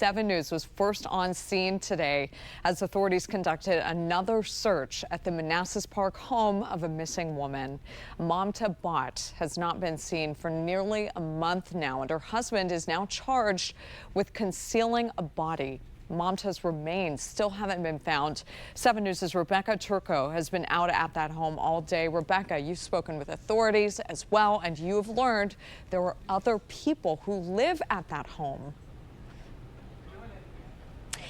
7 News was first on scene today as authorities conducted another search at the Manassas Park home of a missing woman. Mamta Bhatt has not been seen for nearly a month now, and her husband is now charged with concealing a body. Mamta's remains still haven't been found. 7 News' Rebecca Turco has been out at that home all day. Rebecca, you've spoken with authorities as well, and you've learned there were other people who live at that home.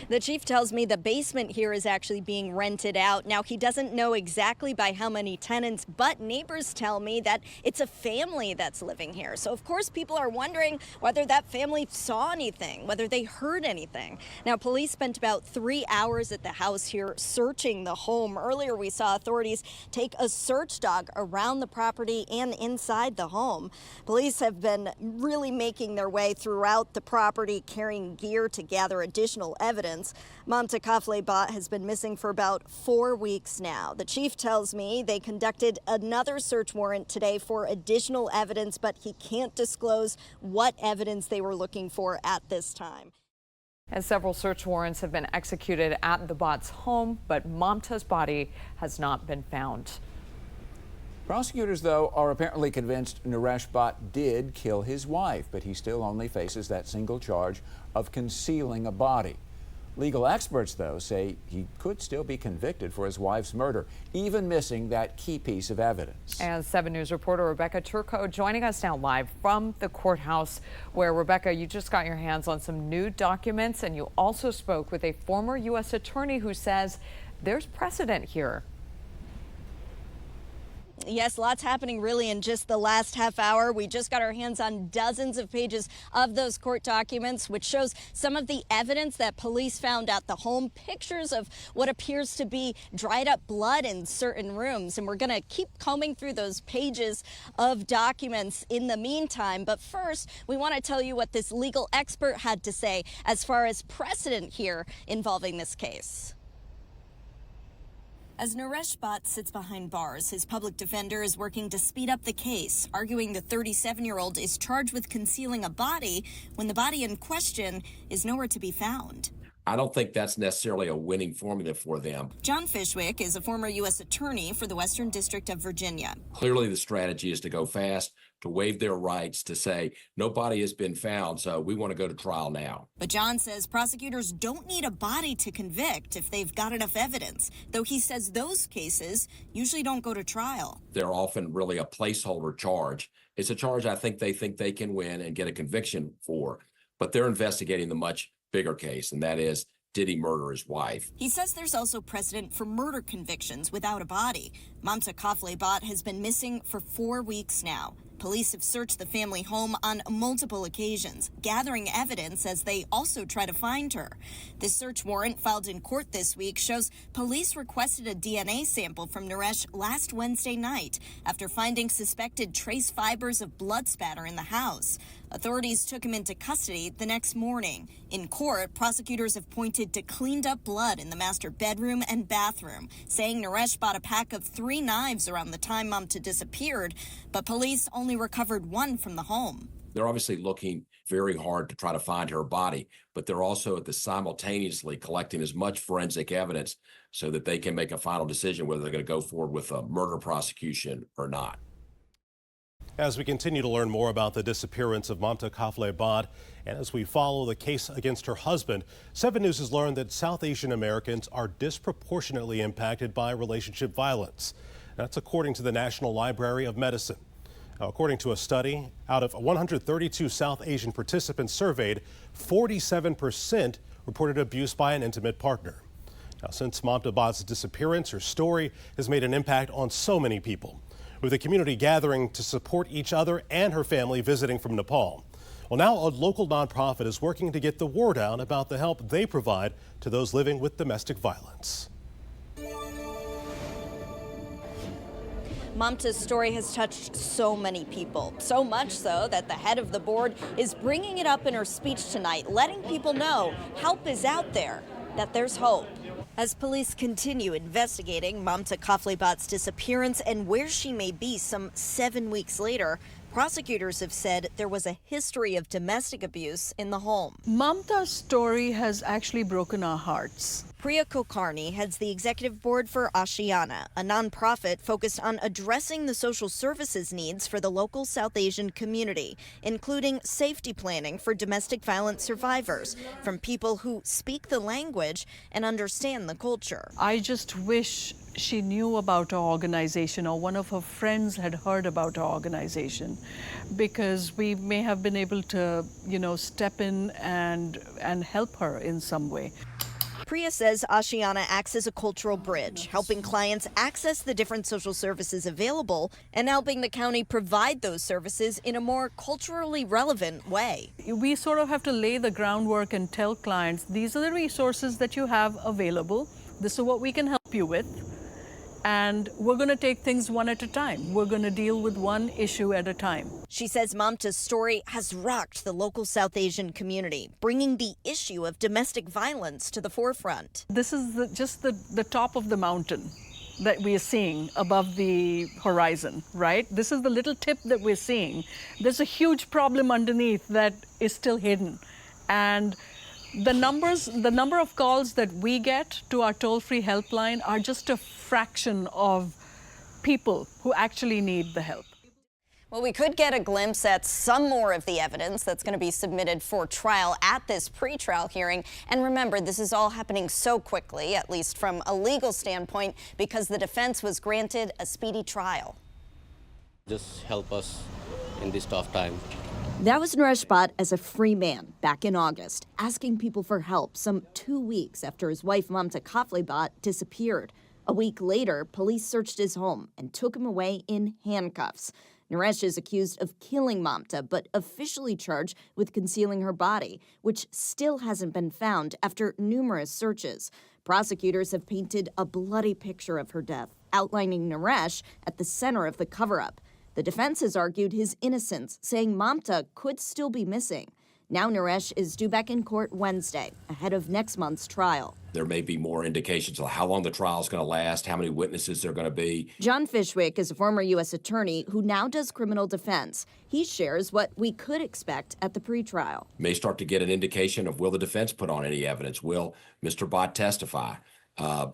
The chief tells me the basement here is actually being rented out. Now, he doesn't know exactly by how many tenants, but neighbors tell me that it's a family that's living here. So, of course, people are wondering whether that family saw anything, whether they heard anything. Now, police spent about 3 hours at the house here searching the home. Earlier, we saw authorities take a search dog around the property and inside the home. Police have been really making their way throughout the property, carrying gear to gather additional evidence. Mamta Bhatt has been missing for about 4 weeks now. The chief tells me they conducted another search warrant today for additional evidence, but he can't disclose what evidence they were looking for at this time. And several search warrants have been executed at the Bhatt's home, but Mamta's body has not been found. Prosecutors, though, are apparently convinced Naresh Bhatt did kill his wife, but he still only faces that single charge of concealing a body. Legal experts, though, say he could still be convicted for his wife's murder, even missing that key piece of evidence. And 7 News reporter Rebecca Turco joining us now live from the courthouse, where, Rebecca, you just got your hands on some new documents, and you also spoke with a former U.S. attorney who says there's precedent here. Yes, lots happening really in just the last half hour. We just got our hands on dozens of pages of those court documents, which shows some of the evidence that police found at the home, pictures of what appears to be dried up blood in certain rooms. And we're going to keep combing through those pages of documents in the meantime. But first, we want to tell you what this legal expert had to say as far as precedent here involving this case. As Naresh Bhatt sits behind bars, his public defender is working to speed up the case, arguing the 37-year-old is charged with concealing a body when the body in question is nowhere to be found. I don't think that's necessarily a winning formula for them. John Fishwick is a former U.S. attorney for the Western District of Virginia. Clearly, the strategy is to go fast, to waive their rights, to say no body has been found, so we want to go to trial now. But John says prosecutors don't need a body to convict if they've got enough evidence, though he says those cases usually don't go to trial. They're often really a placeholder charge. It's a charge I think they can win and get a conviction for, but they're investigating the much bigger case, and that is, did he murder his wife? He says there's also precedent for murder convictions without a body. Mamta Bhatt has been missing for 4 weeks now. Police have searched the family home on multiple occasions, gathering evidence as they also try to find her. The search warrant filed in court this week shows police requested a DNA sample from Naresh last Wednesday night after finding suspected trace fibers of blood spatter in the house. Authorities took him into custody the next morning. In court, prosecutors have pointed to cleaned up blood in the master bedroom and bathroom, saying Naresh bought a pack of 3 knives around the time Mamta disappeared, but police only recovered 1 from the home. They're obviously looking very hard to try to find her body, but they're also simultaneously collecting as much forensic evidence so that they can make a final decision whether they're going to go forward with a murder prosecution or not. As we continue to learn more about the disappearance of Mamta Bhatt, and as we follow the case against her husband, 7 News has learned that South Asian Americans are disproportionately impacted by relationship violence. That's according to the National Library of Medicine. Now, according to a study, out of 132 South Asian participants surveyed, 47% reported abuse by an intimate partner. Now, since Mamta Bhatt's disappearance, her story has made an impact on so many people, with the community gathering to support each other and her family visiting from Nepal. Well, now a local nonprofit is working to get the word out about the help they provide to those living with domestic violence. Mamta's story has touched so many people, so much so that the head of the board is bringing it up in her speech tonight, letting people know help is out there, that there's hope. As police continue investigating Mamta Bhatt's disappearance and where she may be some 7 weeks later, Prosecutors have said there was a history of domestic abuse in the home. Mamta's story has actually broken our hearts. Priya Kulkarni heads the executive board for Ashiana, a nonprofit focused on addressing the social services needs for the local South Asian community, including safety planning for domestic violence survivors from people who speak the language and understand the culture. I just wish she knew about our organization or one of her friends had heard about our organization, because we may have been able to, step in and help her in some way. Priya says Ashiana acts as a cultural bridge, helping clients access the different social services available and helping the county provide those services in a more culturally relevant way. We sort of have to lay the groundwork and tell clients, these are the resources that you have available. This is what we can help you with. And we're going to take things one at a time. We're going to deal with one issue at a time. She says Mamta's story has rocked the local South Asian community, bringing the issue of domestic violence to the forefront. This is just the top of the mountain that we are seeing above the horizon, right? This is the little tip that we're seeing. There's a huge problem underneath that is still hidden. And the number of calls that we get to our toll-free helpline are just a fraction of people who actually need the help. Well, we could get a glimpse at some more of the evidence that's going to be submitted for trial at this pretrial hearing. And remember, this is all happening so quickly, at least from a legal standpoint, because the defense was granted a speedy trial. Just help us in this tough time. That was Naresh Bhatt as a free man back in August, asking people for help some 2 weeks after his wife Mamta Kafle Bhatt disappeared. A week later, police searched his home and took him away in handcuffs. Naresh is accused of killing Mamta, but officially charged with concealing her body, which still hasn't been found after numerous searches. Prosecutors have painted a bloody picture of her death, outlining Naresh at the center of the cover-up. The defense has argued his innocence, saying Mamta could still be missing. Now Naresh is due back in court Wednesday, ahead of next month's trial. There may be more indications of how long the trial is going to last, how many witnesses there are going to be. John Fishwick is a former U.S. attorney who now does criminal defense. He shares what we could expect at the pretrial. May start to get an indication of, will the defense put on any evidence? Will Mr. Bhatt testify?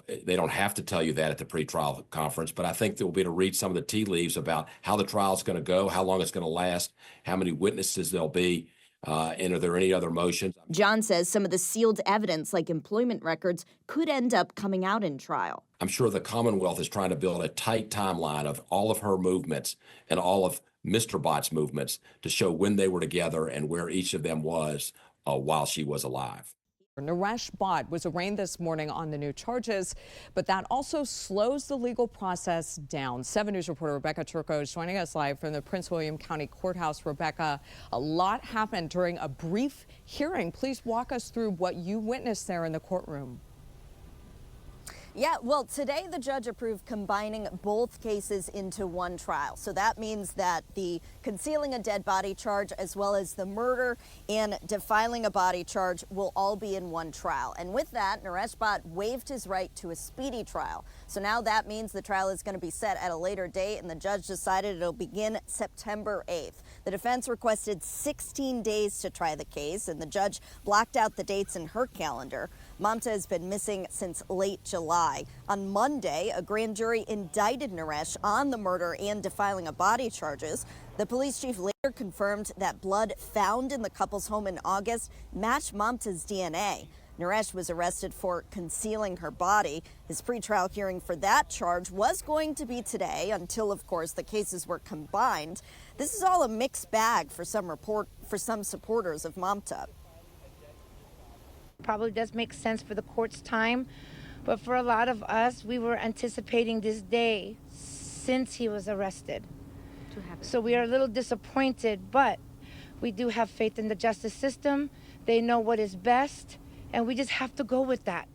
They don't have to tell you that at the pretrial conference, but I think they'll be able to read some of the tea leaves about how the trial is going to go, how long it's going to last, how many witnesses there'll be, and are there any other motions. John says some of the sealed evidence, like employment records, could end up coming out in trial. I'm sure the Commonwealth is trying to build a tight timeline of all of her movements and all of Mr. Bhatt's movements to show when they were together and where each of them was while she was alive. Naresh Bhatt was arraigned this morning on the new charges, but that also slows the legal process down. 7 News reporter Rebecca Turco is joining us live from the Prince William County Courthouse. Rebecca, a lot happened during a brief hearing. Please walk us through what you witnessed there in the courtroom. Yeah, well, today the judge approved combining both cases into one trial. So that means that the concealing a dead body charge as well as the murder and defiling a body charge will all be in one trial. And with that, Naresh Bhatt waived his right to a speedy trial. So now that means the trial is going to be set at a later date, and the judge decided it'll begin September 8th. The defense requested 16 days to try the case, and the judge blocked out the dates in her calendar. Mamta has been missing since late July. On Monday, a grand jury indicted Naresh on the murder and defiling a body charges. The police chief later confirmed that blood found in the couple's home in August matched Mamta's DNA. Naresh was arrested for concealing her body. His pretrial hearing for that charge was going to be today until, of course, the cases were combined. This is all a mixed bag for some supporters of Mamta. Probably does make sense for the court's time, but for a lot of us, we were anticipating this day since he was arrested. So we are a little disappointed, but we do have faith in the justice system. They know what is best, and we just have to go with that.